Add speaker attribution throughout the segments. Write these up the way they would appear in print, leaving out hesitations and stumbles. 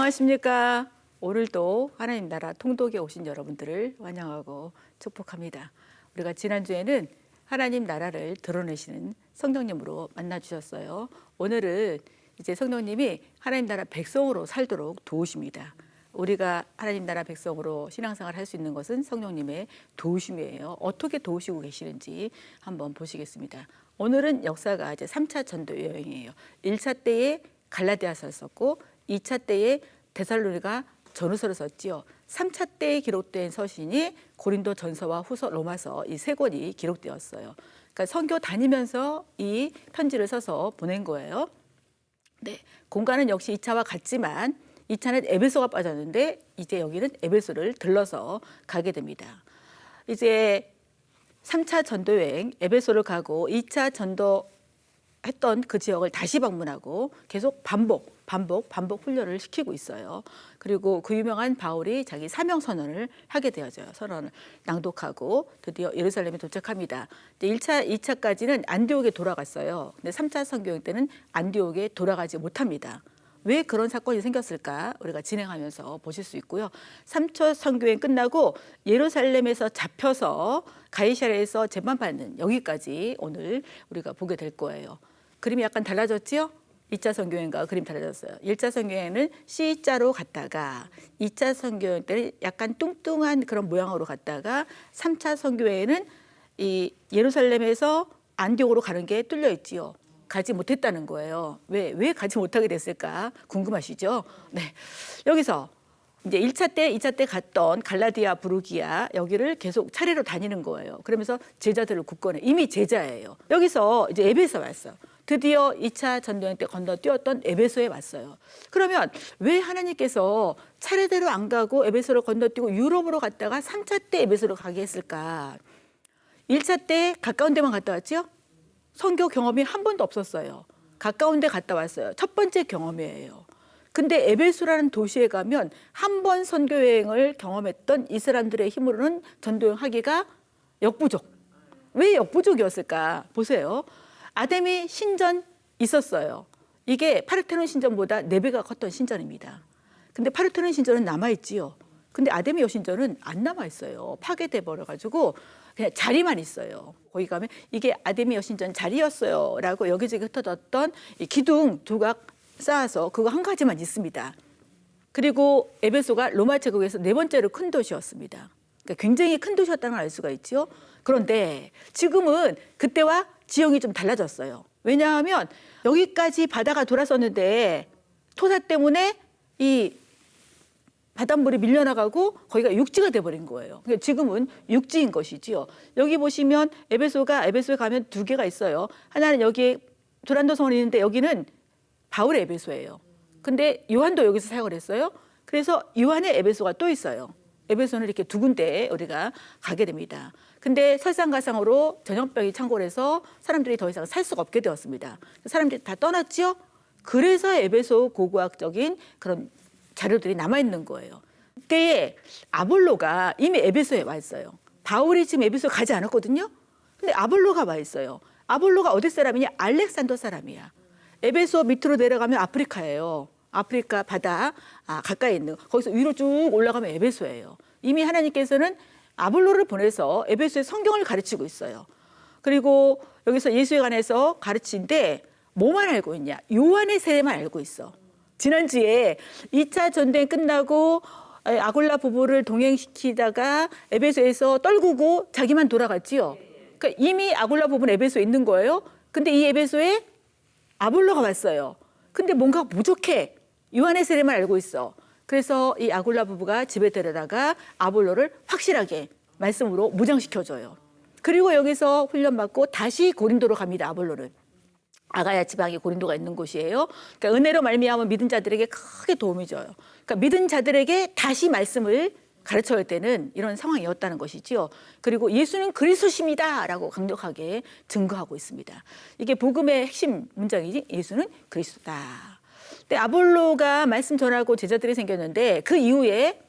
Speaker 1: 안녕하십니까. 오늘도 하나님 나라 통독에 오신 여러분들을 환영하고 축복합니다. 우리가 지난주에는 하나님 나라를 드러내시는 성령님으로 만나주셨어요. 오늘은 이제 성령님이 하나님 나라 백성으로 살도록 도우십니다. 우리가 하나님 나라 백성으로 신앙생활 할 수 있는 것은 성령님의 도우심이에요. 어떻게 도우시고 계시는지 한번 보시겠습니다. 오늘은 역사가 이제 3차 전도 여행이에요. 1차 때에 갈라디아서를 썼고 2차 때에 데살로니가 전후서를 썼지요. 3차 때에 기록된 서신이 고린도 전서와 후서, 로마서 이 세 권이 기록되었어요. 그러니까 선교 다니면서 이 편지를 써서 보낸 거예요. 네, 공간은 역시 2차와 같지만 2차는 에베소가 빠졌는데 이제 여기는 에베소를 들러서 가게 됩니다. 이제 3차 전도여행 에베소를 가고 2차 전도했던 그 지역을 다시 방문하고 계속 반복 훈련을 시키고 있어요. 그리고 그 유명한 바울이 자기 사명 선언을 하게 되어져요. 선언을 낭독하고 드디어 예루살렘에 도착합니다. 이제 1차, 2차까지는 안디옥에 돌아갔어요. 근데 3차 선교행 때는 안디옥에 돌아가지 못합니다. 왜 그런 사건이 생겼을까? 우리가 진행하면서 보실 수 있고요. 3차 선교행 끝나고 예루살렘에서 잡혀서 가이사랴에서 재판받는 여기까지 오늘 우리가 보게 될 거예요. 그림이 약간 달라졌지요? 2차 선교행과 그림 달라졌어요. 1차 선교행은 C자로 갔다가 2차 선교행 때는 약간 뚱뚱한 그런 모양으로 갔다가 3차 선교행에는 이 예루살렘에서 안디옥으로 가는 게 뚫려 있지요. 가지 못했다는 거예요. 왜 가지 못하게 됐을까? 궁금하시죠? 네. 여기서 이제 1차 때, 2차 때 갔던 갈라디아, 부르기아 여기를 계속 차례로 다니는 거예요. 그러면서 제자들을 굳건해. 이미 제자예요. 여기서 이제 에베소 왔어요. 드디어 2차 전도행 때 건너뛰었던 에베소에 왔어요. 그러면 왜 하나님께서 차례대로 안 가고 에베소를 건너뛰고 유럽으로 갔다가 3차 때 에베소로 가게 했을까? 1차 때 가까운 데만 갔다 왔죠? 선교 경험이 한 번도 없었어요. 가까운 데 갔다 왔어요. 첫 번째 경험이에요. 근데 에베소라는 도시에 가면 한 번 선교 여행을 경험했던 이 사람들의 힘으로는 전도 여행하기가 역부족. 왜 역부족이었을까? 보세요. 아담이 신전 있었어요. 이게 파르테논 신전보다 4배가 컸던 신전입니다. 근데 파르테논 신전은 남아있지요. 근데 아담의 여신전은 안 남아있어요. 파괴돼 버려가지고 그냥 자리만 있어요. 거기 가면 이게 아담의 여신전 자리였어요 라고 여기저기 흩어졌던 이 기둥 조각 쌓아서 그거 한 가지만 있습니다. 그리고 에베소가 로마 제국에서 4번째로 큰 도시였습니다. 그러니까 굉장히 큰 도시였다는 걸 알 수가 있죠. 그런데 지금은 그때와 지형이 좀 달라졌어요. 왜냐하면 여기까지 바다가 돌았었는데 토사 때문에 이 바닷물이 밀려나가고 거기가 육지가 돼버린 거예요. 그러니까 지금은 육지인 것이지요. 여기 보시면 에베소에 가면 2개가 있어요. 하나는 여기 두란노 성원이 있는데 여기는 바울의 에베소예요. 근데 요한도 여기서 사역을 했어요. 그래서 요한의 에베소가 또 있어요. 에베소는 이렇게 2군데에 우리가 가게 됩니다. 근데 설상가상으로 전염병이 창궐해서 사람들이 더 이상 살 수가 없게 되었습니다. 사람들이 다 떠났죠. 그래서 에베소 고고학적인 그런 자료들이 남아있는 거예요. 그때에 아볼로가 이미 에베소에 와 있어요. 바울이 지금 에베소 가지 않았거든요. 근데 아볼로가 와 있어요. 아볼로가 어디 사람이냐? 알렉산더 사람이야. 에베소 밑으로 내려가면 아프리카예요. 아프리카 바다 가까이 있는 거기서 위로 쭉 올라가면 에베소예요. 이미 하나님께서는 아볼로를 보내서 에베소의 성경을 가르치고 있어요. 그리고 여기서 예수에 관해서 가르치는데 뭐만 알고 있냐? 요한의 세례만 알고 있어. 지난주에 2차 전쟁 끝나고 아골라 부부를 동행시키다가 에베소에서 떨구고 자기만 돌아갔지요. 그러니까 이미 아골라 부부는 에베소에 있는 거예요. 근데 이 에베소에 아볼로가 왔어요. 근데 뭔가 부족해. 요한의 세례만 알고 있어. 그래서 이 아골라 부부가 집에 데려다가 아볼로를 확실하게 말씀으로 무장시켜줘요. 그리고 여기서 훈련받고 다시 고린도로 갑니다. 아볼로는. 아가야 지방에 고린도가 있는 곳이에요. 그러니까 은혜로 말미암은 믿은 자들에게 크게 도움이 줘요. 그러니까 믿은 자들에게 다시 말씀을 가르쳐야 되는 이런 상황이었다는 것이지요. 그리고 예수는 그리스도십니다라고 강력하게 증거하고 있습니다. 이게 복음의 핵심 문장이지. 예수는 그리스도다. 근데 아볼로가 말씀 전하고 제자들이 생겼는데 그 이후에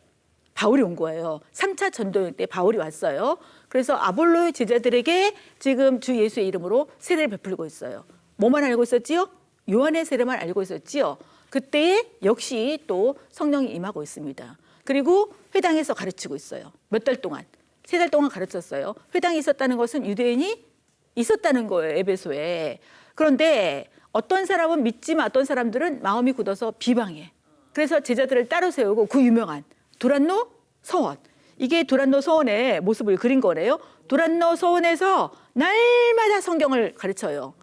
Speaker 1: 바울이 온 거예요. 3차 전도행 때 바울이 왔어요. 그래서 아볼로의 제자들에게 지금 주 예수의 이름으로 세례를 베풀고 있어요. 뭐만 알고 있었지요? 요한의 세례만 알고 있었지요. 그때에 역시 또 성령이 임하고 있습니다. 그리고 회당에서 가르치고 있어요. 몇 달 동안, 3달 동안 가르쳤어요. 회당이 있었다는 것은 유대인이 있었다는 거예요, 에베소에. 그런데 어떤 사람은 믿지만 어떤 사람들은 마음이 굳어서 비방해. 그래서 제자들을 따로 세우고 그 유명한 두란노 서원. 이게 두란노 서원의 모습을 그린 거래요. 두란노 서원에서 날마다 성경을 가르쳐요.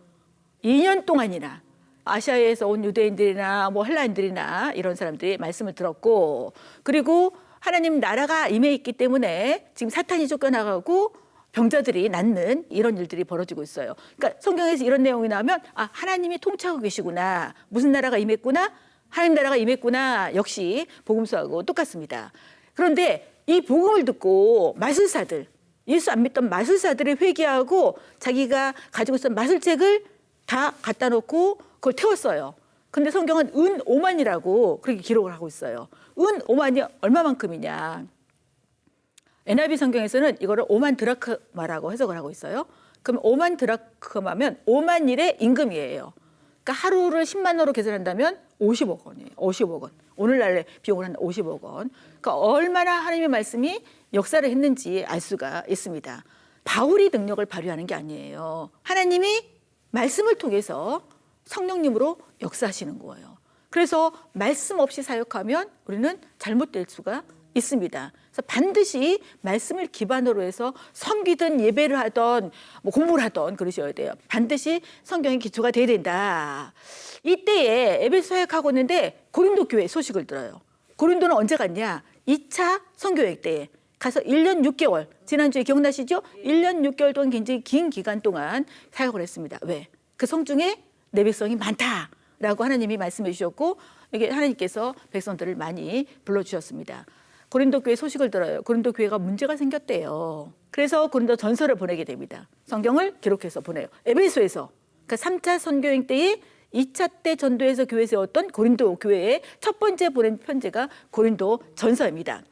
Speaker 1: 2년 동안이나 아시아에서 온 유대인들이나 뭐 헬라인들이나 이런 사람들이 말씀을 들었고, 그리고 하나님 나라가 임해 있기 때문에 지금 사탄이 쫓겨나가고 병자들이 낫는 이런 일들이 벌어지고 있어요. 그러니까 성경에서 이런 내용이 나오면 아, 하나님이 통치하고 계시구나. 무슨 나라가 임했구나? 하나님 나라가 임했구나. 역시 복음서하고 똑같습니다. 그런데 이 복음을 듣고 마술사들, 예수 안 믿던 마술사들이 회개하고 자기가 가지고 있었던 마술책을 다 갖다 놓고 그걸 태웠어요. 근데 성경은 은 5만이라고 그렇게 기록을 하고 있어요. 은 5만이 얼마만큼이냐. NIV 성경에서는 이거를 5만 드라크마라고 해석을 하고 있어요. 그럼 5만 드라크마면 5만 일의 임금이에요. 그러니까 하루를 10만 원으로 계산한다면 50억 원이에요. 50억 원. 오늘날의 비용을 한 50억 원. 그러니까 얼마나 하나님의 말씀이 역사를 했는지 알 수가 있습니다. 바울이 능력을 발휘하는 게 아니에요. 하나님이 말씀을 통해서 성령님으로 역사하시는 거예요. 그래서 말씀 없이 사역하면 우리는 잘못될 수가 있습니다. 그래서 반드시 말씀을 기반으로 해서 섬기든 예배를 하던 뭐 공부를 하던 그러셔야 돼요. 반드시 성경의 기초가 돼야 된다. 이때에 에베소 사역하고 있는데 고린도 교회 소식을 들어요. 고린도는 언제 갔냐? 2차 선교여행 때에 가서 1년 6개월, 지난주에 기억나시죠? 1년 6개월 동안 굉장히 긴 기간 동안 사역을 했습니다. 왜? 그 성 중에 내 백성이 많다라고 하나님이 말씀해 주셨고, 이게 하나님께서 백성들을 많이 불러주셨습니다. 고린도 교회 소식을 들어요. 고린도 교회가 문제가 생겼대요. 그래서 고린도 전서를 보내게 됩니다. 성경을 기록해서 보내요. 에베소에서. 그러니까 3차 선교행 때에 2차 때 전도에서 교회 세웠던 고린도 교회에 첫 번째 보낸 편지가 고린도 전서입니다.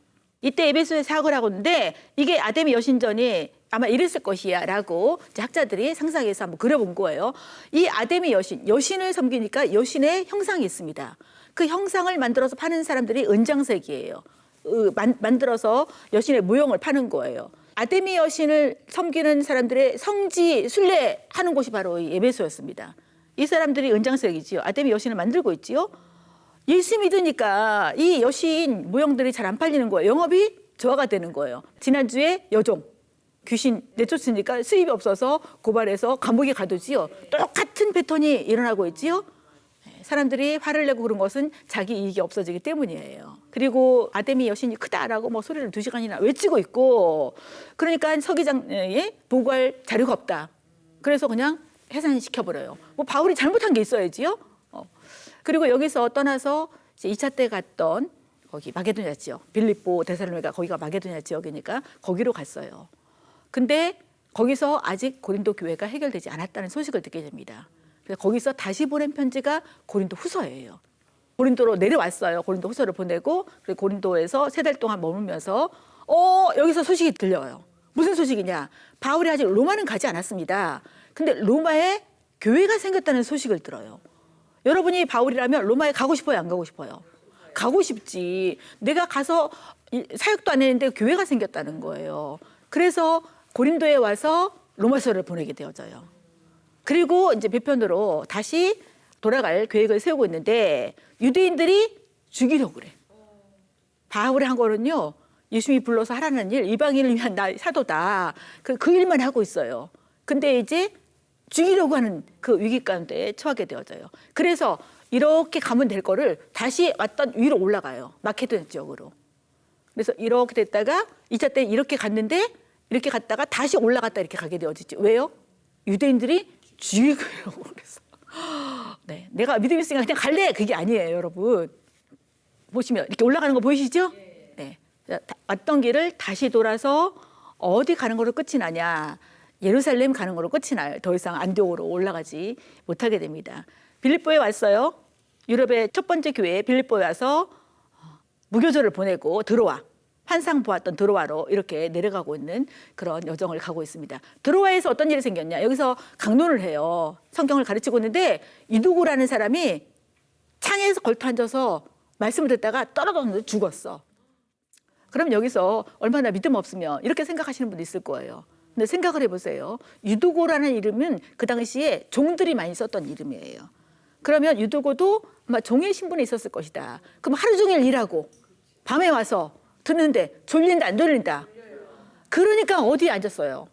Speaker 1: 이때 에베소에 사역을 하고 있는데 이게 아데미 여신전이 아마 이랬을 것이야 라고 학자들이 상상해서 한번 그려본 거예요. 이 아데미 여신을 섬기니까 여신의 형상이 있습니다. 그 형상을 만들어서 파는 사람들이 은장색이에요. 만들어서 여신의 모형을 파는 거예요. 아데미 여신을 섬기는 사람들의 성지 순례하는 곳이 바로 이 에베소였습니다. 이 사람들이 은장색이지요. 아데미 여신을 만들고 있지요. 예수 믿으니까 이 여신 모형들이 잘 안 팔리는 거예요. 영업이 저하가 되는 거예요. 지난주에 여종 귀신 내쫓으니까 수입이 없어서 고발해서 감옥에 가두지요. 똑같은 패턴이 일어나고 있지요. 사람들이 화를 내고 그런 것은 자기 이익이 없어지기 때문이에요. 그리고 아데미 여신이 크다라고 뭐 소리를 2시간이나 외치고 있고, 그러니까 서기장에 보고할 자료가 없다. 그래서 그냥 해산시켜버려요. 뭐 바울이 잘못한 게 있어야지요. 그리고 여기서 떠나서 이제 2차 때 갔던 거기 마게도냐 지역, 빌립보, 데살로니가 거기가 마게도냐 지역이니까 거기로 갔어요. 근데 거기서 아직 고린도 교회가 해결되지 않았다는 소식을 듣게 됩니다. 그래서 거기서 다시 보낸 편지가 고린도 후서예요. 고린도로 내려왔어요. 고린도 후서를 보내고, 그리고 고린도에서 3달 동안 머물면서 여기서 소식이 들려요. 무슨 소식이냐? 바울이 아직 로마는 가지 않았습니다. 근데 로마에 교회가 생겼다는 소식을 들어요. 여러분이 바울이라면 로마에 가고 싶어요, 안 가고 싶어요? 가고 싶지. 내가 가서 사역도 안 했는데 교회가 생겼다는 거예요. 그래서 고린도에 와서 로마서를 보내게 되어져요. 그리고 이제 배편으로 다시 돌아갈 계획을 세우고 있는데 유대인들이 죽이려고 그래. 바울이 한 거는요, 예수님이 불러서 하라는 일, 이방인을 위한 사도다. 그 일만 하고 있어요. 근데 이제 죽이려고 하는 그 위기 가운데 처하게 되어져요. 그래서 이렇게 가면 될 거를 다시 왔던 위로 올라가요. 마케도냐 지역으로. 그래서 이렇게 됐다가 2차 때 이렇게 갔는데 이렇게 갔다가 다시 올라갔다 이렇게 가게 되어지죠. 왜요? 유대인들이 죽이려고 그래서. 네, 내가 믿음이 있으니까 그냥 갈래. 그게 아니에요, 여러분. 보시면 이렇게 올라가는 거 보이시죠? 네. 왔던 길을 다시 돌아서 어디 가는 거로 끝이 나냐? 예루살렘 가는 거로 끝이 나요. 더 이상 안디옥으로 올라가지 못하게 됩니다. 빌립보에 왔어요. 유럽의 첫 번째 교회 빌립보에 와서 무교절을 보내고 드로아, 환상 보았던 드로아로 이렇게 내려가고 있는 그런 여정을 가고 있습니다. 드로아에서 어떤 일이 생겼냐? 여기서 강론을 해요. 성경을 가르치고 있는데 이두고라는 사람이 창에서 걸터 앉아서 말씀을 듣다가 떨어졌는데 죽었어. 그럼 여기서 얼마나 믿음 없으면 이렇게 생각하시는 분도 있을 거예요. 근데 생각을 해보세요. 유두고라는 이름은 그 당시에 종들이 많이 썼던 이름이에요. 그러면 유두고도 아마 종의 신분에 있었을 것이다. 그럼 하루 종일 일하고 밤에 와서 듣는데 졸린다 안 졸린다? 그러니까 어디에 앉았어요?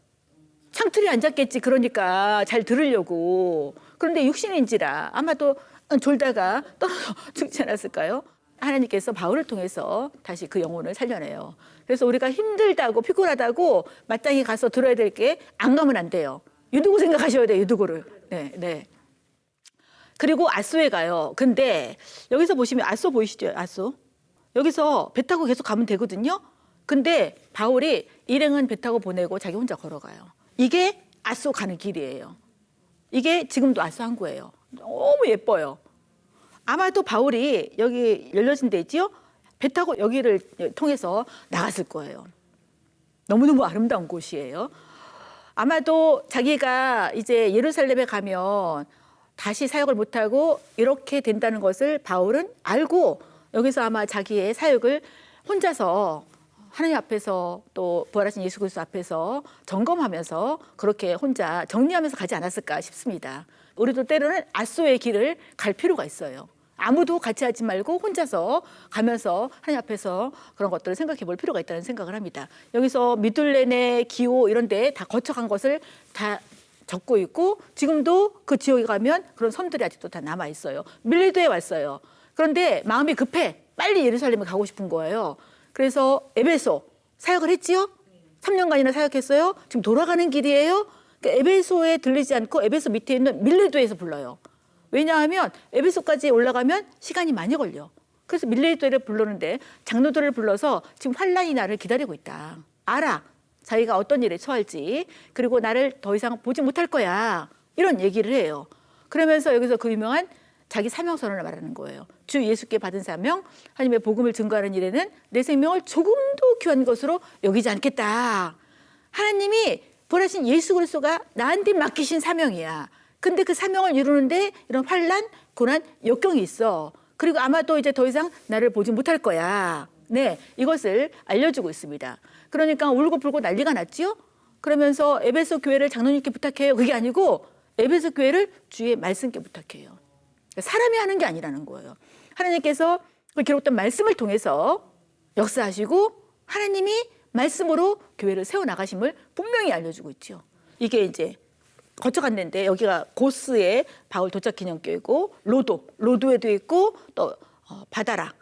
Speaker 1: 창틀에 앉았겠지. 그러니까 잘 들으려고. 그런데 육신인지라 아마도 졸다가 떨어져 죽지 않았을까요? 하나님께서 바울을 통해서 다시 그 영혼을 살려내요. 그래서 우리가 힘들다고 피곤하다고 마땅히 가서 들어야 될 게 안 가면 안 돼요. 유두고 생각하셔야 돼요. 유두고를. 네, 네. 그리고 아소에 가요. 근데 여기서 보시면 아소 보이시죠? 아소. 여기서 배 타고 계속 가면 되거든요. 근데 바울이 일행은 배 타고 보내고 자기 혼자 걸어가요. 이게 아소 가는 길이에요. 이게 지금도 아소 항구예요. 너무 예뻐요. 아마도 바울이 여기 열려진 데 있지요? 배 타고 여기를 통해서 나갔을 거예요. 너무너무 아름다운 곳이에요. 아마도 자기가 이제 예루살렘에 가면 다시 사역을 못하고 이렇게 된다는 것을 바울은 알고 여기서 아마 자기의 사역을 혼자서 하나님 앞에서 또 부활하신 예수 그리스도 앞에서 점검하면서 그렇게 혼자 정리하면서 가지 않았을까 싶습니다. 우리도 때로는 아소의 길을 갈 필요가 있어요. 아무도 같이 하지 말고 혼자서 가면서 하나님 앞에서 그런 것들을 생각해 볼 필요가 있다는 생각을 합니다. 여기서 미둘레네, 기오 이런 데 다 거쳐간 것을 다 적고 있고 지금도 그 지역에 가면 그런 섬들이 아직도 다 남아 있어요. 밀레도에 왔어요. 그런데 마음이 급해. 빨리 예루살렘에 가고 싶은 거예요. 그래서 에베소 사역을 했지요? 3년간이나 사역했어요. 지금 돌아가는 길이에요. 그러니까 에베소에 들리지 않고 에베소 밑에 있는 밀레도에서 불러요. 왜냐하면 에베소까지 올라가면 시간이 많이 걸려. 그래서 밀레도를 부르는데 장로들을 불러서 지금 환란이 나를 기다리고 있다. 알아. 자기가 어떤 일에 처할지. 그리고 나를 더 이상 보지 못할 거야. 이런 얘기를 해요. 그러면서 여기서 그 유명한 자기 사명선언을 말하는 거예요. 주 예수께 받은 사명, 하나님의 복음을 증거하는 일에는 내 생명을 조금도 귀한 것으로 여기지 않겠다. 하나님이 부활하신 예수 그리스도가 나한테 맡기신 사명이야. 근데 그 사명을 이루는데 이런 환란, 고난, 역경이 있어. 그리고 아마도 이제 더 이상 나를 보지 못할 거야. 네, 이것을 알려주고 있습니다. 그러니까 울고불고 난리가 났지요. 그러면서 에베소 교회를 장로님께 부탁해요. 그게 아니고 에베소 교회를 주의 말씀께 부탁해요. 사람이 하는 게 아니라는 거예요. 하나님께서 그 기록된 말씀을 통해서 역사하시고 하나님이 말씀으로 교회를 세워나가심을 분명히 알려주고 있죠. 이게 이제 거쳐갔는데 여기가 고스에 바울 도착 기념교회고 로도에도 있고 또 바다라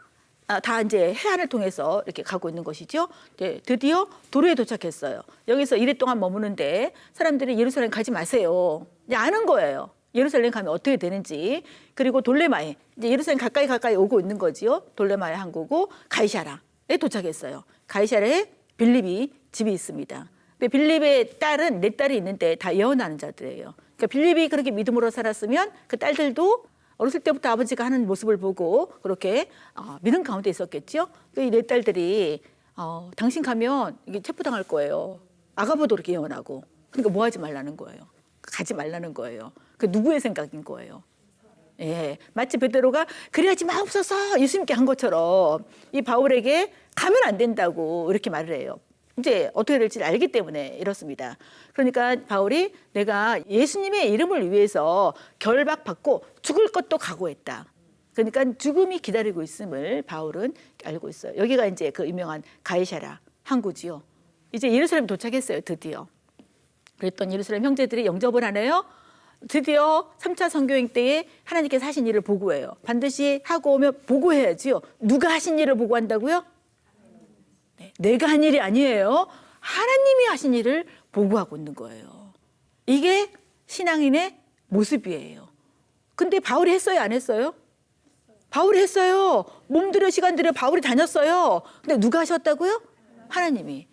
Speaker 1: 다 이제 해안을 통해서 이렇게 가고 있는 것이죠. 네, 드디어 도로에 도착했어요. 여기서 이래 동안 머무는데 사람들이 예루살렘 가지 마세요. 이제 아는 거예요. 예루살렘 가면 어떻게 되는지. 그리고 돌레마에 이제 예루살렘 가까이 오고 있는 거지요. 돌레마의 항구고 가이사라에 도착했어요. 가이사라에 빌립이 집이 있습니다. 근데 빌립의 딸은 네 딸이 있는데 다 예언하는 자들이에요. 그러니까 빌립이 그렇게 믿음으로 살았으면 그 딸들도 어렸을 때부터 아버지가 하는 모습을 보고 그렇게 믿음 가운데 있었겠죠. 이 네 딸들이 당신 가면 이게 체포당할 거예요. 아가보도 그렇게 예언하고. 그러니까 뭐 하지 말라는 거예요. 가지 말라는 거예요. 그 누구의 생각인 거예요. 예, 마치 베드로가 그래야지 마옵소서 예수님께 한 것처럼 이 바울에게 가면 안 된다고 이렇게 말을 해요. 이제 어떻게 될지 알기 때문에 이렇습니다. 그러니까 바울이 내가 예수님의 이름을 위해서 결박받고 죽을 것도 각오했다. 그러니까 죽음이 기다리고 있음을 바울은 알고 있어요. 여기가 이제 그 유명한 가이사라 항구지요. 이제 예루살렘 도착했어요. 드디어. 그랬던 예루살렘 형제들이 영접을 하네요. 드디어 3차 선교행 때에 하나님께서 하신 일을 보고해요. 반드시 하고 오면 보고해야지요. 누가 하신 일을 보고한다고요? 네, 내가 한 일이 아니에요. 하나님이 하신 일을 보고하고 있는 거예요. 이게 신앙인의 모습이에요. 근데 바울이 했어요, 안 했어요? 바울이 했어요. 몸들여 시간들여 바울이 다녔어요. 근데 누가 하셨다고요? 하나님이.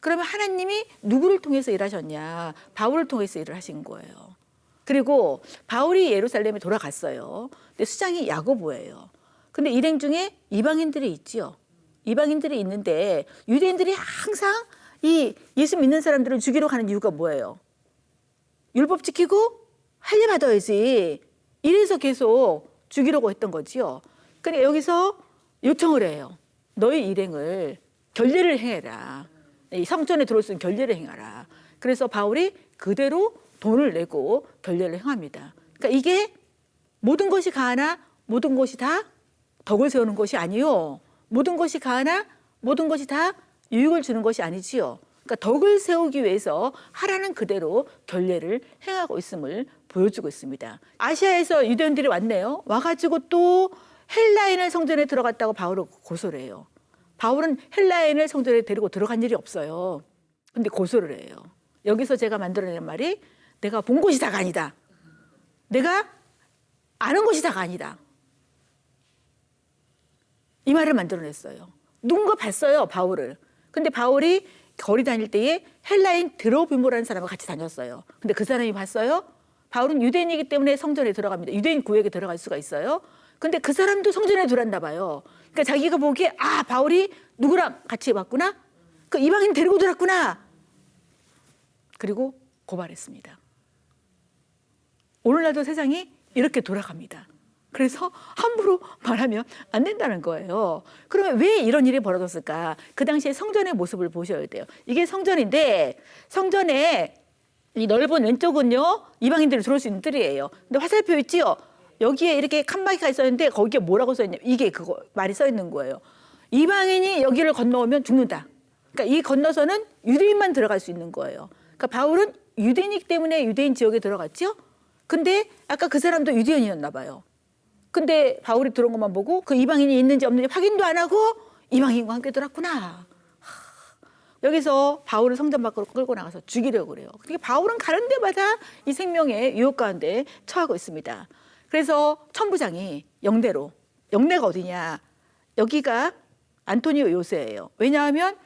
Speaker 1: 그러면 하나님이 누구를 통해서 일하셨냐? 바울을 통해서 일을 하신 거예요. 그리고 바울이 예루살렘에 돌아갔어요. 근데 수장이 야고보예요. 근데 일행 중에 이방인들이 있지요. 이방인들이 있는데 유대인들이 항상 이 예수 믿는 사람들을 죽이러 가는 이유가 뭐예요? 율법 지키고 할례 받아야지. 이래서 계속 죽이려고 했던 거지요. 그러니까 여기서 요청을 해요. 너의 일행을 결례를 행해라. 이 성전에 들어올 수 있는 결례를 행하라. 그래서 바울이 그대로 돈을 내고 결례를 행합니다. 그러니까 이게 모든 것이 가하나 모든 것이 다 덕을 세우는 것이 아니요. 모든 것이 가하나 모든 것이 다 유익을 주는 것이 아니지요. 그러니까 덕을 세우기 위해서 하라는 그대로 결례를 행하고 있음을 보여주고 있습니다. 아시아에서 유대인들이 왔네요. 와가지고 또 헬라인을 성전에 들어갔다고 바울을 고소를 해요. 바울은 헬라인을 성전에 데리고 들어간 일이 없어요. 근데 고소를 해요. 여기서 제가 만들어낸 말이 내가 본 것이 다가 아니다. 내가 아는 것이 다가 아니다. 이 말을 만들어냈어요. 누군가 봤어요, 바울을. 근데 바울이 거리 다닐 때에 헬라인 드로비모라는 사람과 같이 다녔어요. 근데 그 사람이 봤어요? 바울은 유대인이기 때문에 성전에 들어갑니다. 유대인 구역에 들어갈 수가 있어요. 근데 그 사람도 성전에 들어왔나 봐요. 그러니까 자기가 보기에 바울이 누구랑 같이 왔구나? 그 이방인 데리고 들어왔구나. 그리고 고발했습니다. 오늘날도 세상이 이렇게 돌아갑니다. 그래서 함부로 말하면 안 된다는 거예요. 그러면 왜 이런 일이 벌어졌을까? 그 당시에 성전의 모습을 보셔야 돼요. 이게 성전인데 성전에 이 넓은 왼쪽은요 이방인들이 들어올 수 있는 뜰이에요. 근데 화살표 있지요? 여기에 이렇게 칸막이가 있었는데 거기에 뭐라고 써 있냐? 이게 그거 말이 써 있는 거예요. 이방인이 여기를 건너오면 죽는다. 그러니까 이 건너서는 유대인만 들어갈 수 있는 거예요. 그러니까 바울은 유대인이기 때문에 유대인 지역에 들어갔죠. 근데 아까 그 사람도 유대인이었나 봐요. 근데 바울이 들어온 것만 보고 그 이방인이 있는지 없는지 확인도 안 하고 이방인과 함께 들어왔구나. 여기서 바울을 성전 밖으로 끌고 나가서 죽이려고 그래요. 그러니까 바울은 가는 데마다 이 생명의 유혹 가운데 처하고 있습니다. 그래서 천부장이 영내로, 영내가 어디냐? 여기가 안토니오 요새예요. 왜냐하면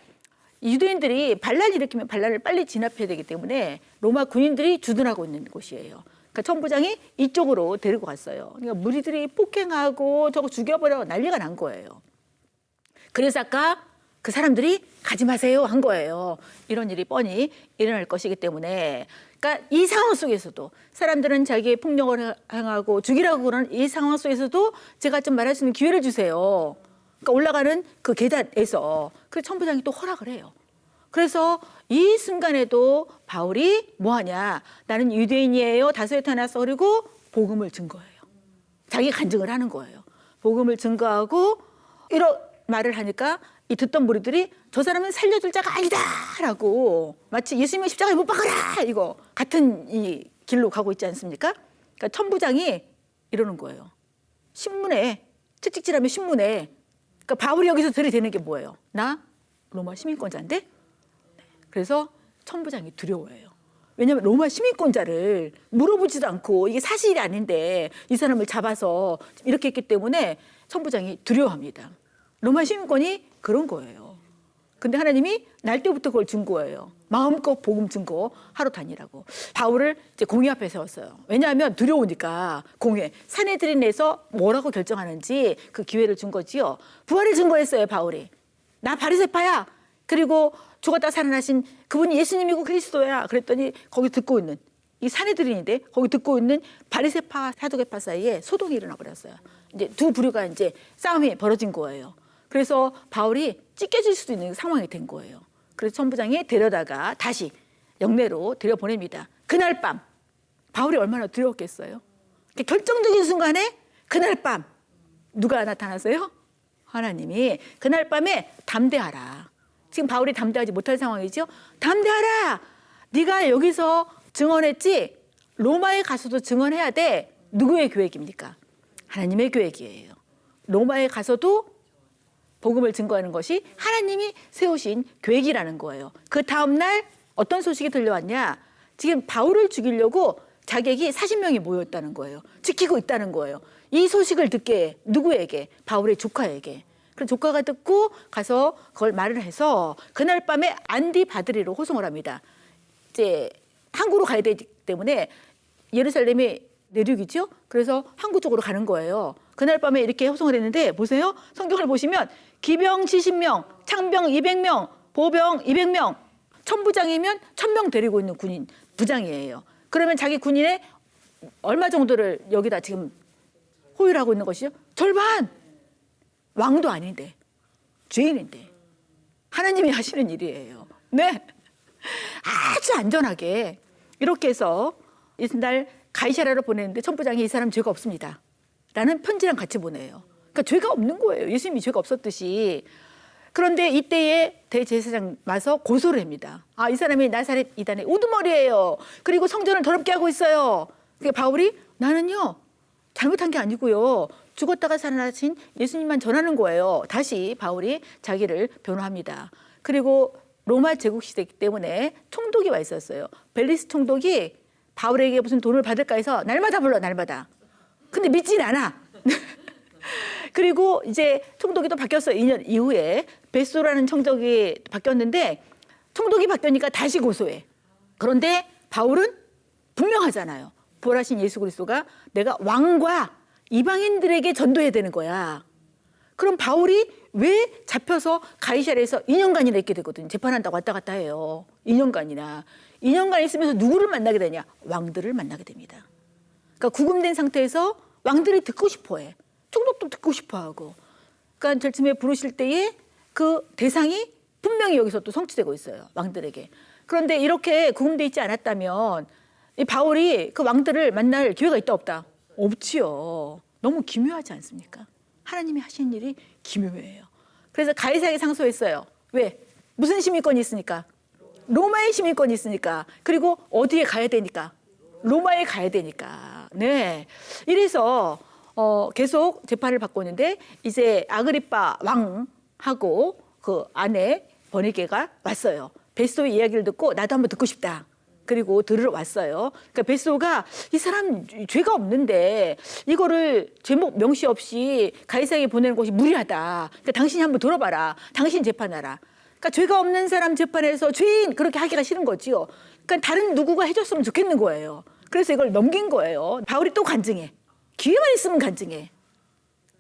Speaker 1: 유대인들이 반란을 일으키면 반란을 빨리 진압해야 되기 때문에 로마 군인들이 주둔하고 있는 곳이에요. 그러니까 천부장이 이쪽으로 데리고 갔어요. 그러니까 무리들이 폭행하고 저거 죽여버려 난리가 난 거예요. 그래서 아까 그 사람들이 가지 마세요 한 거예요. 이런 일이 뻔히 일어날 것이기 때문에 그러니까 이 상황 속에서도 사람들은 자기의 폭력을 행하고 죽이라고 그러는 이 상황 속에서도 제가 좀 말할 수 있는 기회를 주세요. 그러니까 올라가는 그 계단에서 그 천부장이 또 허락을 해요. 그래서 이 순간에도 바울이 뭐하냐? 나는 유대인이에요. 다소에 태어나서 그리고 복음을 증거해요. 자기 간증을 하는 거예요. 복음을 증거하고 이런 말을 하니까 이 듣던 무리들이 저 사람은 살려줄 자가 아니다라고 마치 예수님의 십자가에 못 박아라 이거 같은 이 길로 가고 있지 않습니까? 그러니까 천부장이 이러는 거예요. 신문에 채찍질하면 신문에 그러니까 바울이 여기서 들이대는 게 뭐예요? 나 로마 시민권자인데? 그래서 천부장이 두려워해요. 왜냐하면 로마 시민권자를 물어보지도 않고 이게 사실이 아닌데 이 사람을 잡아서 이렇게 했기 때문에 천부장이 두려워합니다. 로마 시민권이 그런 거예요. 근데 하나님이 날 때부터 그걸 준 거예요. 마음껏 복음 증거 하러 다니라고. 바울을 이제 공회 앞에 세웠어요. 왜냐하면 두려우니까 공회. 사내들이 내서 뭐라고 결정하는지 그 기회를 준 거지요. 부활을 증거했어요, 바울이. 나 바리새파야. 그리고 죽었다 살아나신 그분이 예수님이고 그리스도야. 그랬더니 거기 듣고 있는 이 사내들인데 거기 듣고 있는 바리새파 사두개파 사이에 소동이 일어나 버렸어요. 이제 두 부류가 이제 싸움이 벌어진 거예요. 그래서 바울이 찢겨질 수도 있는 상황이 된 거예요. 그래서 천부장이 데려다가 다시 영내로 들여보냅니다. 그날 밤 바울이 얼마나 두려웠겠어요. 결정적인 순간에 그날 밤 누가 나타나세요? 하나님이 그날 밤에 담대하라. 지금 바울이 담대하지 못할 상황이죠. 담대하라. 네가 여기서 증언했지 로마에 가서도 증언해야 돼. 누구의 계획입니까? 하나님의 계획이에요. 로마에 가서도 복음을 증거하는 것이 하나님이 세우신 계획이라는 거예요. 그 다음 날 어떤 소식이 들려왔냐? 지금 바울을 죽이려고 자객이 40명이 모였다는 거예요. 지키고 있다는 거예요. 이 소식을 듣게 누구에게? 바울의 조카에게. 그 조카가 듣고 가서 그걸 말을 해서 그날 밤에 안디바드리로 호송을 합니다. 이제 항구로 가야 되기 때문에 예루살렘이 내륙이죠. 그래서 항구 쪽으로 가는 거예요. 그날 밤에 이렇게 호송을 했는데 보세요. 성경을 보시면 기병 70명, 창병 200명, 보병 200명, 천부장이면 1000명 데리고 있는 군인 부장이에요. 그러면 자기 군인의 얼마 정도를 여기다 지금 호위하고 있는 것이죠. 절반! 왕도 아닌데, 죄인인데. 하나님이 하시는 일이에요. 네. 아주 안전하게 이렇게 해서 이튿날 가이사랴로 보내는데 천부장이 이 사람 죄가 없습니다 라는 편지랑 같이 보내요. 그러니까 죄가 없는 거예요. 예수님이 죄가 없었듯이. 그런데 이때에 대제사장 와서 고소를 합니다. 아, 이 사람이 나사렛 이단의 우두머리예요. 그리고 성전을 더럽게 하고 있어요. 그러니까 바울이 나는요 잘못한 게 아니고요, 죽었다가 살아나신 예수님만 전하는 거예요. 다시 바울이 자기를 변호합니다. 그리고 로마 제국 시대이기 때문에 총독이 와 있었어요. 벨리스 총독이 바울에게 무슨 돈을 받을까 해서 날마다 불러, 날마다. 근데 믿진 않아. 그리고 이제 총독이 또 바뀌었어요. 2년 이후에 베소라는 총독이 바뀌었는데, 총독이 바뀌니까 다시 고소해. 그런데 바울은 분명하잖아요. 부활하신 예수 그리스도가 내가 왕과 이방인들에게 전도해야 되는 거야. 그럼 바울이 왜 잡혀서 가이사랴에서 2년간이나 있게 되거든요. 재판한다고 왔다 갔다 해요. 2년간이나. 2년간 있으면서 누구를 만나게 되냐? 왕들을 만나게 됩니다. 그러니까 구금된 상태에서 왕들이 듣고 싶어해. 총독도 듣고 싶어하고. 그러니까 절침에 부르실 때에 그 대상이 분명히 여기서 또 성취되고 있어요. 왕들에게. 그런데 이렇게 구금돼 있지 않았다면 이 바울이 그 왕들을 만날 기회가 있다 없다? 없지요. 너무 기묘하지 않습니까? 하나님이 하신 일이 기묘해요. 그래서 가이사랴에 상소했어요. 왜? 무슨 시민권이 있으니까? 로마의 시민권이 있으니까. 그리고 어디에 가야 되니까? 로마에 가야 되니까. 네. 이래서 계속 재판을 받고 있는데 이제 아그리빠 왕하고 그 아내 버니게가 왔어요. 베스토의 이야기를 듣고 나도 한번 듣고 싶다. 그리고 들으러 왔어요. 그러니까 베스토가 이 사람 죄가 없는데 이거를 제목 명시 없이 가이사랴에 보내는 것이 무리하다. 그러니까 당신이 한번 들어봐라. 당신 재판하라. 그러니까 죄가 없는 사람 재판에서 죄인 그렇게 하기가 싫은 거지요. 그러니까 다른 누구가 해줬으면 좋겠는 거예요. 그래서 이걸 넘긴 거예요. 바울이 또 간증해. 기회만 있으면 간증해.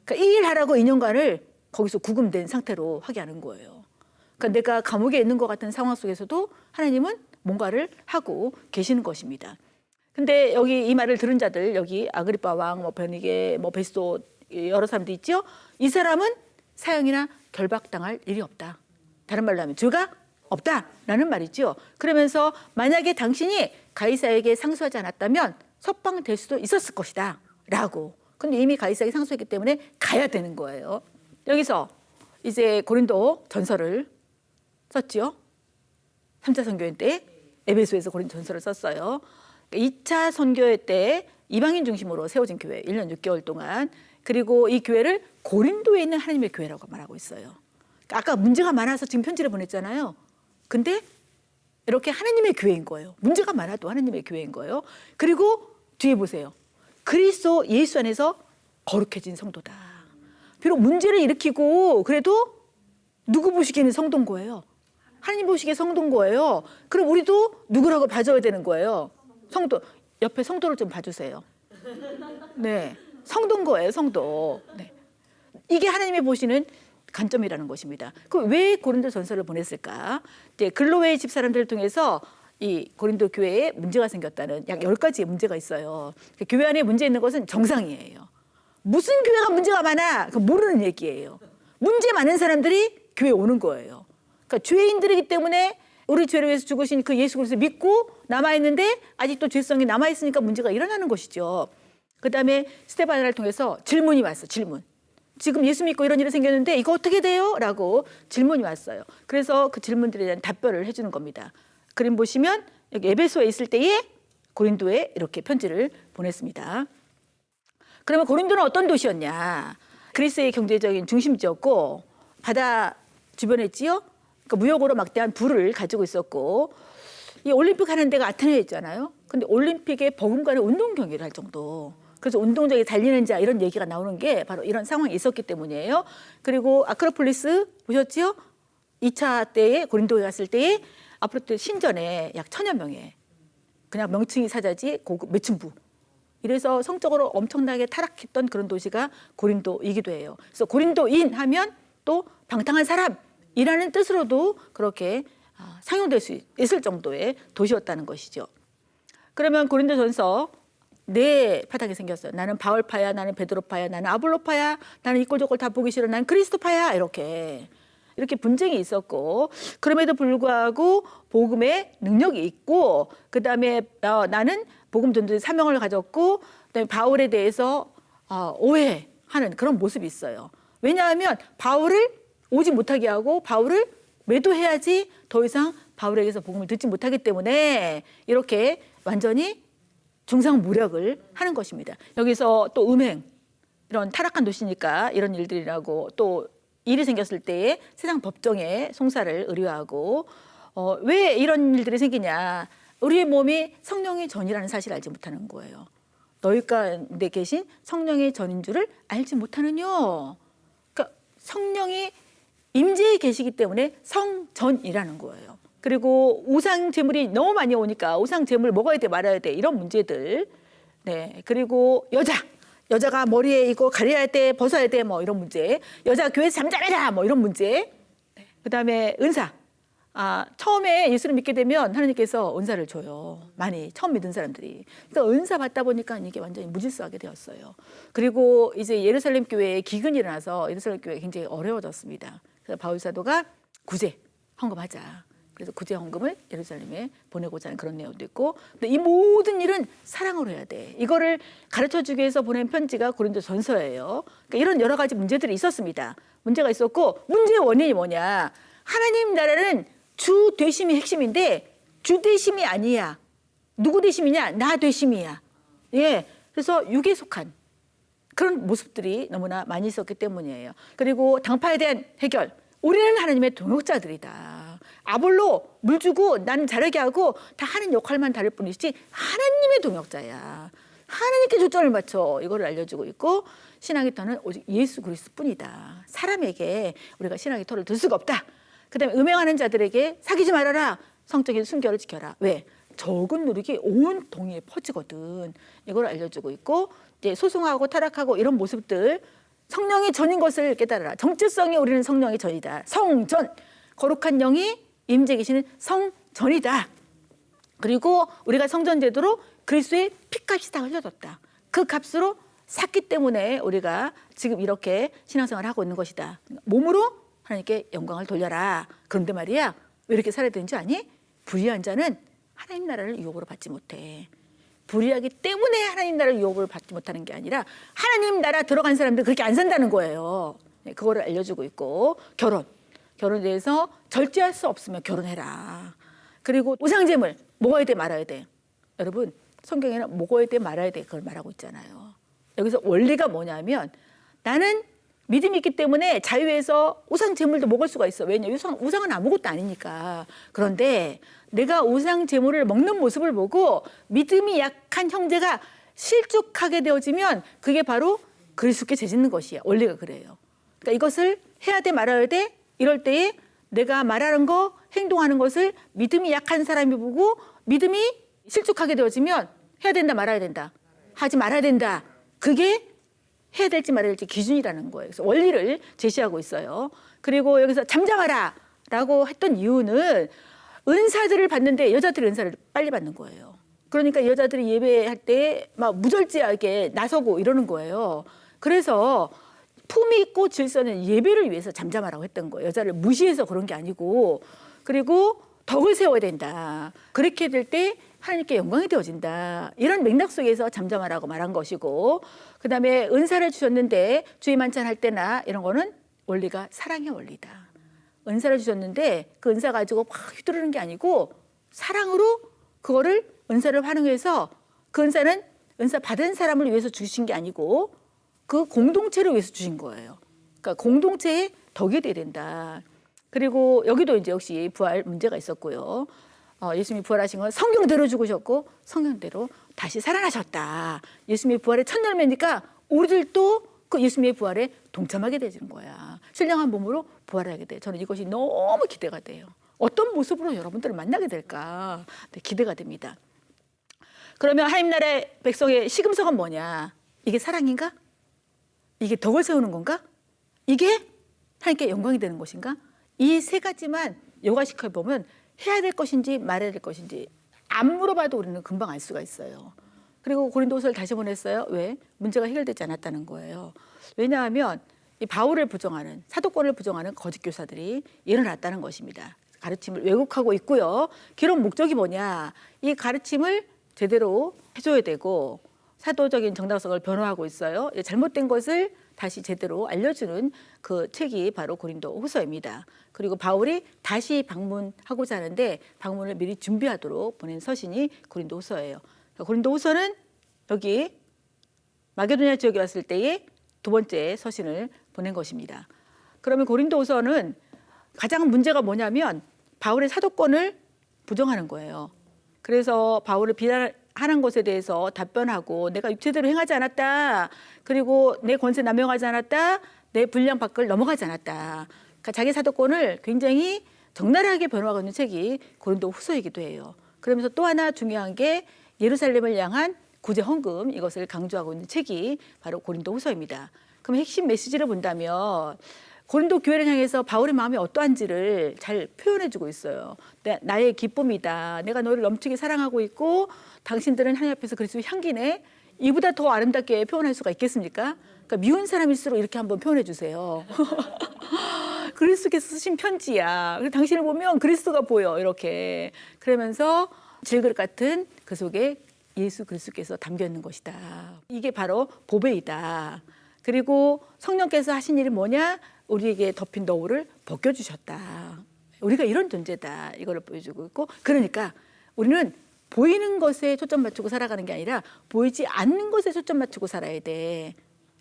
Speaker 1: 그러니까 이 일 하라고 2년간을 거기서 구금된 상태로 하게 하는 거예요. 그러니까 내가 감옥에 있는 것 같은 상황 속에서도 하나님은 뭔가를 하고 계시는 것입니다. 근데 여기 이 말을 들은 자들, 여기 아그리빠 왕, 뭐 베니게, 뭐 베스토 여러 사람도 있죠. 이 사람은 사형이나 결박당할 일이 없다. 다른 말로 하면 죄가 없다라는 말이죠. 그러면서 만약에 당신이 가이사에게 상소하지 않았다면 석방될 수도 있었을 것이다 라고. 근데 이미 가이사에게 상소했기 때문에 가야 되는 거예요. 여기서 이제 고린도 전서를 썼죠. 3차 선교회 때 에베소에서 고린도 전서를 썼어요. 2차 선교회 때 이방인 중심으로 세워진 교회 1년 6개월 동안. 그리고 이 교회를 고린도에 있는 하나님의 교회라고 말하고 있어요. 아까 문제가 많아서 지금 편지를 보냈잖아요. 근데 이렇게 하나님의 교회인 거예요. 문제가 많아도 하나님의 교회인 거예요. 그리고 뒤에 보세요. 그리스도 예수 안에서 거룩해진 성도다. 비록 문제를 일으키고 그래도 누구 보시기에는 성도인 거예요. 하나님 보시기에 성도인 거예요. 그럼 우리도 누구라고 봐줘야 되는 거예요. 성도. 옆에 성도를 좀 봐주세요. 네, 성도인 거예요. 성도. 네. 이게 하나님이 보시는 관점이라는 것입니다. 그럼 왜 고린도 전서를 보냈을까? 이제 글로웨의 집사람들을 통해서 이 고린도 교회에 문제가 생겼다는 약 10가지의 문제가 있어요. 교회 안에 문제 있는 것은 정상이에요. 무슨 교회가 문제가 많아? 그 모르는 얘기예요. 문제 많은 사람들이 교회에 오는 거예요. 그러니까 죄인들이기 때문에 우리 죄를 위해서 죽으신 그 예수 그리스도 믿고 남아있는데 아직도 죄성이 남아있으니까 문제가 일어나는 것이죠. 그다음에 스데반을 통해서 질문이 왔어. 질문. 지금 예수 믿고 이런 일이 생겼는데 이거 어떻게 돼요? 라고 질문이 왔어요. 그래서 그 질문들에 대한 답변을 해주는 겁니다. 그림 보시면 여기 에베소에 있을 때에 고린도에 이렇게 편지를 보냈습니다. 그러면 고린도는 어떤 도시였냐? 그리스의 경제적인 중심지였고 바다 주변에 있지요. 그러니까 무역으로 막대한 부를 가지고 있었고 이 올림픽 하는 데가 아테네에 있잖아요. 근데 올림픽에 버금가는 운동 경기를 할 정도. 그래서 운동장에 달리는 자 이런 얘기가 나오는 게 바로 이런 상황이 있었기 때문이에요. 그리고 아크로폴리스 보셨지요? 2차 때에 고린도에 갔을 때에 아프로테 신전에 약 1000여 명의 그냥 명칭이 사자지 고급 매춘부. 이래서 성적으로 엄청나게 타락했던 그런 도시가 고린도이기도 해요. 그래서 고린도인 하면 또 방탕한 사람이라는 뜻으로도 그렇게 상용될 수 있을 정도의 도시였다는 것이죠. 그러면 고린도전서 네 파닥이 생겼어요. 나는 바울파야, 나는 베드로파야, 나는 아볼로파야, 나는 이꼴 저꼴 다 보기 싫어, 나는 그리스도파야, 이렇게 분쟁이 있었고, 그럼에도 불구하고 복음의 능력이 있고, 그 다음에 나는 복음 전도의 사명을 가졌고, 그다음에 바울에 대해서 오해하는 그런 모습이 있어요. 왜냐하면 바울을 오지 못하게 하고 바울을 매도해야지 더 이상 바울에게서 복음을 듣지 못하기 때문에 이렇게 완전히 중상모략을 하는 것입니다. 여기서 또 음행, 이런 타락한 도시니까 이런 일들이라고, 또 일이 생겼을 때에 세상 법정에 송사를 의뢰하고, 왜 이런 일들이 생기냐? 우리의 몸이 성령의 전이라는 사실을 알지 못하는 거예요. 너희 가운데 계신 성령의 전인 줄을 알지 못하느뇨. 그러니까 성령이 임재에 계시기 때문에 성전이라는 거예요. 그리고 우상 제물이 너무 많이 오니까 우상 제물 먹어야 돼 말아야 돼 이런 문제들. 네. 그리고 여자가 머리에 이거 가려야 돼 벗어야 돼 뭐 이런 문제. 여자가 교회에서 잠잠해라 뭐 이런 문제. 네. 그다음에 은사. 처음에 예수를 믿게 되면 하나님께서 은사를 줘요. 많이 처음 믿은 사람들이. 그러니까 은사 받다 보니까 이게 완전히 무질서하게 되었어요. 그리고 이제 예루살렘 교회에 기근이 일어나서 예루살렘 교회가 굉장히 어려워졌습니다. 그래서 바울 사도가 구제 헌금하자. 그래서 구제 헌금을 예루살렘에 보내고자 하는 그런 내용도 있고, 근데 이 모든 일은 사랑으로 해야 돼. 이거를 가르쳐주기 위해서 보낸 편지가 고린도전서예요. 그러니까 이런 여러 가지 문제들이 있었습니다. 문제가 있었고, 문제의 원인이 뭐냐? 하나님 나라는 주 되심이 핵심인데 주 되심이 아니야. 누구 되심이냐? 나 되심이야. 예, 그래서 육에 속한 그런 모습들이 너무나 많이 있었기 때문이에요. 그리고 당파에 대한 해결. 우리는 하나님의 동역자들이다. 아볼로 물 주고 나는 자르게 하고 다 하는 역할만 다를 뿐이지 하나님의 동역자야. 하나님께 초점을 맞춰 이거를 알려주고 있고, 신앙의 터는 오직 예수 그리스도뿐이다. 사람에게 우리가 신앙의 터를 둘 수가 없다. 그다음에 음행하는 자들에게 사귀지 말아라. 성적인 순결을 지켜라. 왜? 적은 누룩이 온 동이에 퍼지거든. 이걸 알려주고 있고, 이제 소송하고 타락하고 이런 모습들, 성령의 전인 것을 깨달아라. 정체성이 우리는 성령의 전이다. 성전. 거룩한 영이 임재 계시는 성전이다. 그리고 우리가 성전 제도로 그리스도의 피값이 다 흘려졌다. 그 값으로 샀기 때문에 우리가 지금 이렇게 신앙생활을 하고 있는 것이다. 몸으로 하나님께 영광을 돌려라. 그런데 말이야, 왜 이렇게 살아야 되는지 아니? 불의한 자는 하나님 나라를 유혹으로 받지 못해. 불의하기 때문에 하나님 나라를 유혹을 받지 못하는 게 아니라 하나님 나라 들어간 사람들 그렇게 안 산다는 거예요. 네, 그거를 알려주고 있고, 결혼에 대해서 절제할 수 없으면 결혼해라. 그리고 우상제물 먹어야 돼 말아야 돼. 여러분, 성경에는 먹어야 돼 말아야 돼 그걸 말하고 있잖아요. 여기서 원리가 뭐냐면, 나는 믿음이 있기 때문에 자유해서 우상제물도 먹을 수가 있어. 왜냐? 우상은 아무것도 아니니까. 그런데 내가 우상제물을 먹는 모습을 보고 믿음이 약한 형제가 실족하게 되어지면 그게 바로 그리스도께 죄짓는 것이야. 원리가 그래요. 그러니까 이것을 해야 돼 말아야 돼. 이럴 때에 내가 말하는 거, 행동하는 것을 믿음이 약한 사람이 보고 믿음이 실족하게 되어지면 해야 된다 말아야 된다. 하지 말아야 된다. 그게 해야 될지 말아야 될지 기준이라는 거예요. 그래서 원리를 제시하고 있어요. 그리고 여기서 잠잠하라 라고 했던 이유는 은사들을 받는데 여자들이 은사를 빨리 받는 거예요. 그러니까 여자들이 예배할 때 막 무절제하게 나서고 이러는 거예요. 그래서 품위 있고 질서 있는 예배를 위해서 잠잠하라고 했던 거예요. 여자를 무시해서 그런 게 아니고. 그리고 덕을 세워야 된다. 그렇게 될 때 하나님께 영광이 되어진다. 이런 맥락 속에서 잠잠하라고 말한 것이고, 그 다음에 은사를 주셨는데 주의 만찬할 때나 이런 거는 원리가 사랑의 원리다. 은사를 주셨는데 그 은사 가지고 막 휘두르는 게 아니고 사랑으로 그거를 은사를 활용해서, 그 은사는 은사 받은 사람을 위해서 주신 게 아니고 그 공동체를 위해서 주신 거예요. 그러니까 공동체의 덕이 돼야 된다. 그리고 여기도 이제 역시 부활 문제가 있었고요. 예수님이 부활하신 건 성경대로 죽으셨고 성경대로 다시 살아나셨다. 예수님의 부활의 첫 열매니까 우리들도 그 예수님의 부활에 동참하게 되는 거야. 신령한 몸으로 부활하게 돼. 저는 이것이 너무 기대가 돼요. 어떤 모습으로 여러분들을 만나게 될까? 네, 기대가 됩니다. 그러면 하나님 나라의 백성의 시금석은 뭐냐? 이게 사랑인가? 이게 덕을 세우는 건가? 이게 하나님께 영광이 되는 것인가? 이 세 가지만 요가시켜보면 해야 될 것인지 말해야 될 것인지 안 물어봐도 우리는 금방 알 수가 있어요. 그리고 고린도후서를 다시 보냈어요. 왜? 문제가 해결되지 않았다는 거예요. 왜냐하면 이 바울을 부정하는, 사도권을 부정하는 거짓 교사들이 일어났다는 것입니다. 가르침을 왜곡하고 있고요. 기록 목적이 뭐냐? 이 가르침을 제대로 해줘야 되고 사도적인 정당성을 변호하고 있어요. 잘못된 것을 다시 제대로 알려주는 그 책이 바로 고린도후서입니다. 그리고 바울이 다시 방문하고자 하는데 방문을 미리 준비하도록 보낸 서신이 고린도후서예요. 고린도후서는 여기 마게도냐 지역에 왔을 때의 두 번째 서신을 보낸 것입니다. 그러면 고린도후서는 가장 문제가 뭐냐면 바울의 사도권을 부정하는 거예요. 그래서 바울을 비난하는 것에 대해서 답변하고 내가 육체대로 행하지 않았다. 그리고 내 권세 남용하지 않았다. 내 분량 밖을 넘어가지 않았다. 그러니까 자기 사도권을 굉장히 적나라하게 변호하고 있는 책이 고린도후서이기도 해요. 그러면서 또 하나 중요한 게 예루살렘을 향한 구제 헌금 이것을 강조하고 있는 책이 바로 고린도후서입니다. 그럼 핵심 메시지를 본다면 고린도 교회를 향해서 바울의 마음이 어떠한지를 잘 표현해주고 있어요. 나의 기쁨이다. 내가 너를 넘치게 사랑하고 있고 당신들은 하나님 앞에서 그리스도의 향기네. 이보다 더 아름답게 표현할 수가 있겠습니까? 그러니까 미운 사람일수록 이렇게 한번 표현해 주세요. 그리스도께서 쓰신 편지야. 당신을 보면 그리스도가 보여 이렇게. 그러면서 질그릇 같은 그 속에 예수 그리스도께서 담겨 있는 것이다. 이게 바로 보배이다. 그리고 성령께서 하신 일이 뭐냐? 우리에게 덮인 너울을 벗겨주셨다. 우리가 이런 존재다. 이걸 보여주고 있고 그러니까 우리는 보이는 것에 초점 맞추고 살아가는 게 아니라 보이지 않는 것에 초점 맞추고 살아야 돼.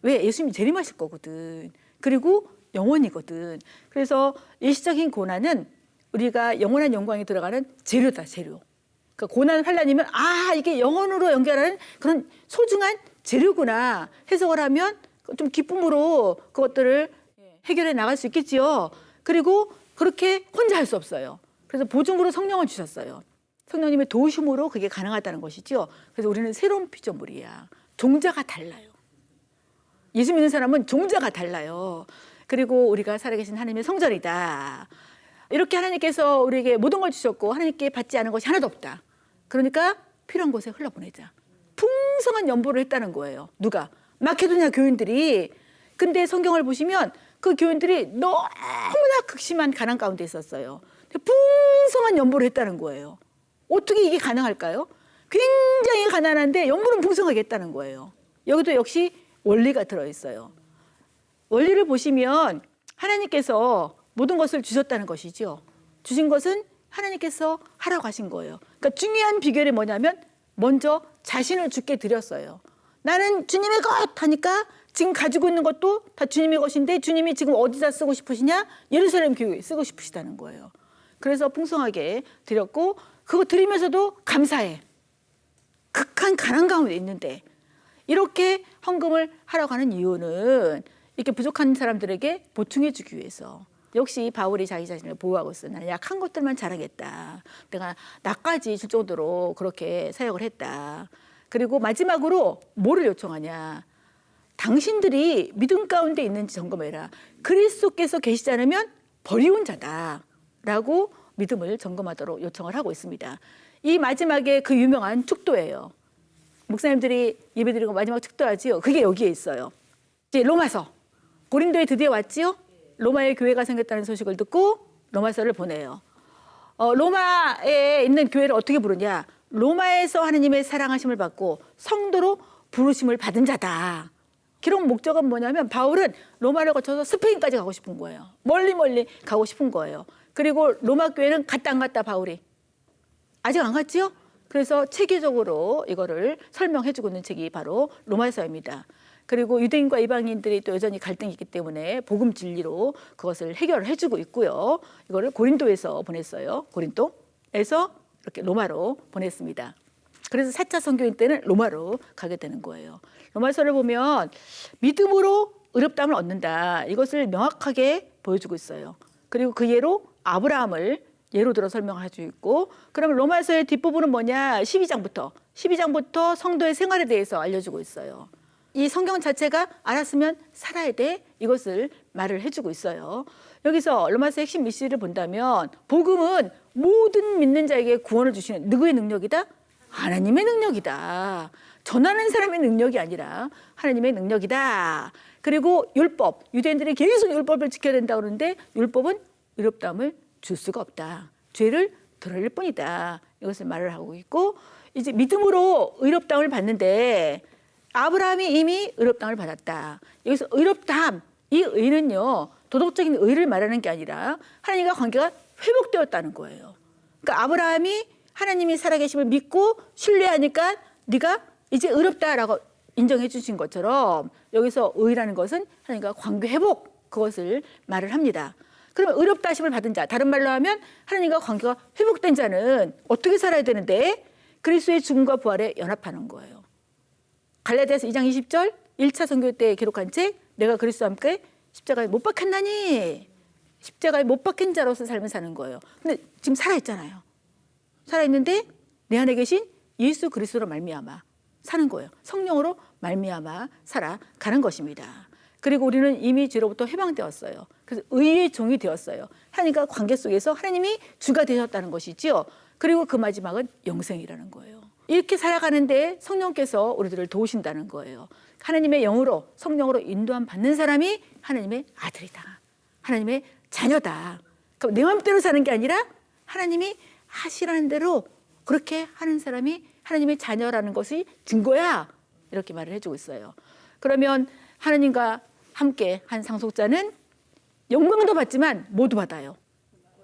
Speaker 1: 왜? 예수님이 재림하실 거거든. 그리고 영원이거든. 그래서 일시적인 고난은 우리가 영원한 영광에 들어가는 재료다. 재료. 그러니까 고난 환난이면 이게 영원으로 연결하는 그런 소중한 재료구나 해석을 하면 좀 기쁨으로 그것들을 해결해 나갈 수 있겠지요. 그리고 그렇게 혼자 할 수 없어요. 그래서 보증으로 성령을 주셨어요. 성령님의 도우심으로 그게 가능하다는 것이죠. 그래서 우리는 새로운 피조물이야. 종자가 달라요. 예수 믿는 사람은 종자가 달라요. 그리고 우리가 살아계신 하나님의 성전이다. 이렇게 하나님께서 우리에게 모든 걸 주셨고 하나님께 받지 않은 것이 하나도 없다. 그러니까 필요한 곳에 흘러보내자. 풍성한 연보를 했다는 거예요. 누가? 마케도냐 교인들이. 근데 성경을 보시면 그 교인들이 너무나 극심한 가난 가운데 있었어요. 풍성한 연보를 했다는 거예요. 어떻게 이게 가능할까요? 굉장히 가난한데 연보는 풍성하게 했다는 거예요. 여기도 역시 원리가 들어있어요. 원리를 보시면 하나님께서 모든 것을 주셨다는 것이죠. 주신 것은 하나님께서 하라고 하신 거예요. 그러니까 중요한 비결이 뭐냐면 먼저 자신을 주께 드렸어요. 나는 주님의 것 하니까 지금 가지고 있는 것도 다 주님의 것인데 주님이 지금 어디다 쓰고 싶으시냐? 예루살렘 교회에 쓰고 싶으시다는 거예요. 그래서 풍성하게 드렸고 그거 드리면서도 감사해. 극한 가난 가운데 있는데 이렇게 헌금을 하라고 하는 이유는 이렇게 부족한 사람들에게 보충해 주기 위해서. 역시 바울이 자기 자신을 보호하고 있어. 나는 약한 것들만 자랑했다. 내가 나까지 줄 정도로 그렇게 사역을 했다. 그리고 마지막으로 뭐를 요청하냐. 당신들이 믿음 가운데 있는지 점검해라. 그리스도께서 계시지 않으면 버리운 자다라고 믿음을 점검하도록 요청을 하고 있습니다. 이 마지막에 그 유명한 축도예요. 목사님들이 예배드리고 마지막 축도하지요. 그게 여기에 있어요. 이제 로마서. 고린도에 드디어 왔지요. 로마에 교회가 생겼다는 소식을 듣고 로마서를 보내요. 로마에 있는 교회를 어떻게 부르냐. 로마에서 하느님의 사랑하심을 받고 성도로 부르심을 받은 자다. 기록 목적은 뭐냐면 바울은 로마를 거쳐서 스페인까지 가고 싶은 거예요. 멀리 가고 싶은 거예요. 그리고 로마 교회는 갔다 안 갔다 바울이. 아직 안 갔지요? 그래서 체계적으로 이거를 설명해주고 있는 책이 바로 로마서입니다. 그리고 유대인과 이방인들이 또 여전히 갈등이 있기 때문에 복음 진리로 그것을 해결을 해주고 있고요. 이거를 고린도에서 보냈어요. 고린도에서 이렇게 로마로 보냈습니다. 그래서 4차 선교인 때는 로마로 가게 되는 거예요. 로마서를 보면 믿음으로 의롭다함을 얻는다. 이것을 명확하게 보여주고 있어요. 그리고 그 예로 아브라함을 예로 들어 설명해주고 있고 그러면 로마서의 뒷부분은 뭐냐. 12장부터 성도의 생활에 대해서 알려주고 있어요. 이 성경 자체가 알았으면 살아야 돼. 이것을 말을 해주고 있어요. 여기서 로마서 핵심 메시지를 본다면 복음은 모든 믿는 자에게 구원을 주시는 누구의 능력이다? 하나님의 능력이다. 전하는 사람의 능력이 아니라 하나님의 능력이다. 그리고 율법, 유대인들이 계속 율법을 지켜야 된다 그러는데 율법은 의롭다함을 줄 수가 없다. 죄를 드러낼 뿐이다. 이것을 말을 하고 있고 이제 믿음으로 의롭다함을 받는데 아브라함이 이미 의롭다함을 받았다. 여기서 의롭다함, 이 의는요 도덕적인 의를 말하는 게 아니라 하나님과 관계가 회복되었다는 거예요. 그러니까 아브라함이 하나님이 살아계심을 믿고 신뢰하니까 네가 이제 의롭다라고 인정해 주신 것처럼 여기서 의라는 것은 하나님과 관계 회복, 그것을 말을 합니다. 그러면 의롭다 하심을 받은 자, 다른 말로 하면 하나님과 관계가 회복된 자는 어떻게 살아야 되는데 그리스도의 죽음과 부활에 연합하는 거예요. 갈라디아서 2장 20절 1차 선교 때 기록한 책, 내가 그리스도와 함께 십자가에 못 박혔나니, 십자가에 못 박힌 자로서 삶을 사는 거예요. 근데 지금 살아있잖아요. 살아있는데 내 안에 계신 예수 그리스도로 말미암아 사는 거예요. 성령으로 말미암아 살아가는 것입니다. 그리고 우리는 이미 죄로부터 해방되었어요. 그래서 의의 종이 되었어요. 하나님과 관계 속에서 하나님이 주가 되셨다는 것이지요. 그리고 그 마지막은 영생이라는 거예요. 이렇게 살아가는데 성령께서 우리들을 도우신다는 거예요. 하나님의 영으로, 성령으로 인도함 받는 사람이 하나님의 아들이다. 하나님의 자녀다. 그러니까 내 마음대로 사는 게 아니라 하나님이 하시라는 대로 그렇게 하는 사람이 하나님의 자녀라는 것이 증거야. 이렇게 말을 해주고 있어요. 그러면 하나님과 함께 한 상속자는 영광도 받지만 모두 받아요.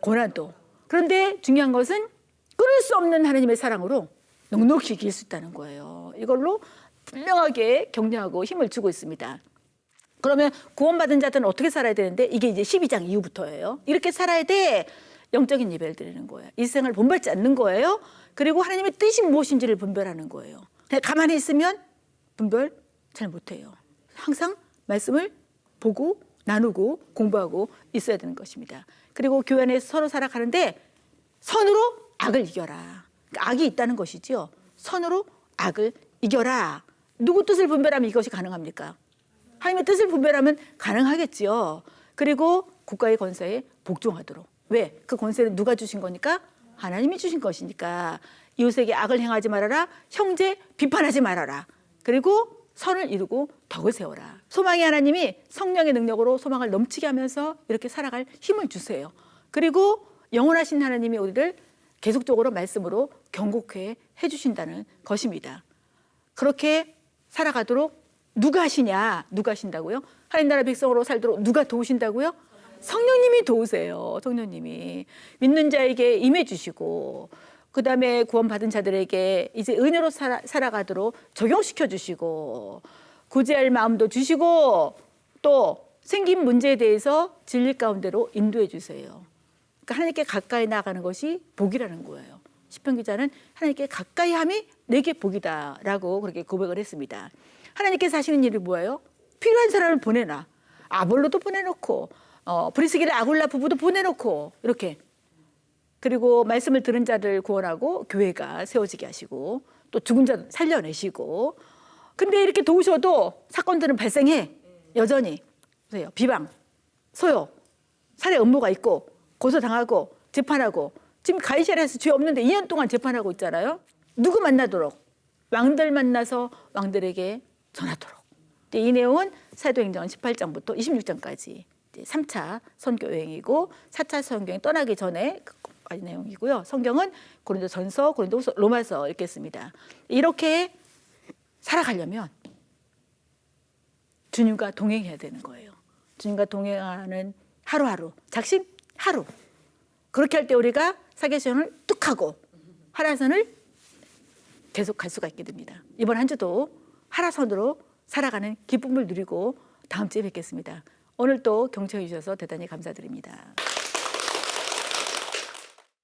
Speaker 1: 고난도. 그런데 중요한 것은 끊을 수 없는 하나님의 사랑으로 넉넉히 이길 수 있다는 거예요. 이걸로 분명하게 격려하고 힘을 주고 있습니다. 그러면 구원받은 자들은 어떻게 살아야 되는데 이게 이제 12장 이후부터예요. 이렇게 살아야 돼. 영적인 예배를 드리는 거예요. 이 세상을 본받지 않는 거예요. 그리고 하나님의 뜻이 무엇인지를 분별하는 거예요. 그냥 가만히 있으면 분별 잘 못해요. 항상 말씀을 보고 나누고 공부하고 있어야 되는 것입니다. 그리고 교회 안에서 서로 살아가는데 선으로 악을 이겨라. 그러니까 악이 있다는 것이지요. 선으로 악을 이겨라. 누구 뜻을 분별하면 이것이 가능합니까? 하나님의 뜻을 분별하면 가능하겠지요. 그리고 국가의 권세에 복종하도록. 왜? 그 권세는 누가 주신 거니까? 하나님이 주신 것이니까. 이웃에게 악을 행하지 말아라. 형제 비판하지 말아라. 그리고 선을 이루고 덕을 세워라. 소망의 하나님이 성령의 능력으로 소망을 넘치게 하면서 이렇게 살아갈 힘을 주세요. 그리고 영원하신 하나님이 우리를 계속적으로 말씀으로 경고케 해주신다는 것입니다. 그렇게 살아가도록 누가 하시냐? 누가 하신다고요? 하나님 나라 백성으로 살도록 누가 도우신다고요? 성령님이 도우세요. 성령님이 믿는 자에게 임해 주시고 그 다음에 구원받은 자들에게 이제 은혜로 살아가도록 적용시켜 주시고 구제할 마음도 주시고 또 생긴 문제에 대해서 진리 가운데로 인도해 주세요. 그러니까 하나님께 가까이 나가는 것이 복이라는 거예요. 시편 기자는 하나님께 가까이 함이 내게 복이다라고 그렇게 고백을 했습니다. 하나님께서 하시는 일이 뭐예요? 필요한 사람을 보내놔. 아볼로도 보내놓고 브리스기라 아굴라 부부도 보내놓고 이렇게. 그리고 말씀을 들은 자를 구원하고 교회가 세워지게 하시고 또 죽은 자 살려내시고. 근데 이렇게 도우셔도 사건들은 발생해. 여전히. 보세요. 비방, 소요, 살해 업무가 있고 고소당하고 재판하고 지금 가이사랴에서 죄 없는데 2년 동안 재판하고 있잖아요. 누구 만나도록? 왕들 만나서 왕들에게 전하도록. 이 내용은 사도행전 18장부터 26장까지 3차 선교 여행이고 4차 선교 여행 떠나기 전에 내용이고요. 성경은 고린도전서, 고린도후서, 로마서 읽겠습니다. 이렇게 살아가려면 주님과 동행해야 되는 거예요. 주님과 동행하는 하루하루, 작심 하루. 그렇게 할 때 우리가 사계시험을 뚝 하고 하나선을 계속 갈 수가 있게 됩니다. 이번 한 주도 하나선으로 살아가는 기쁨을 누리고 다음 주에 뵙겠습니다. 오늘 또 경청해 주셔서 대단히 감사드립니다.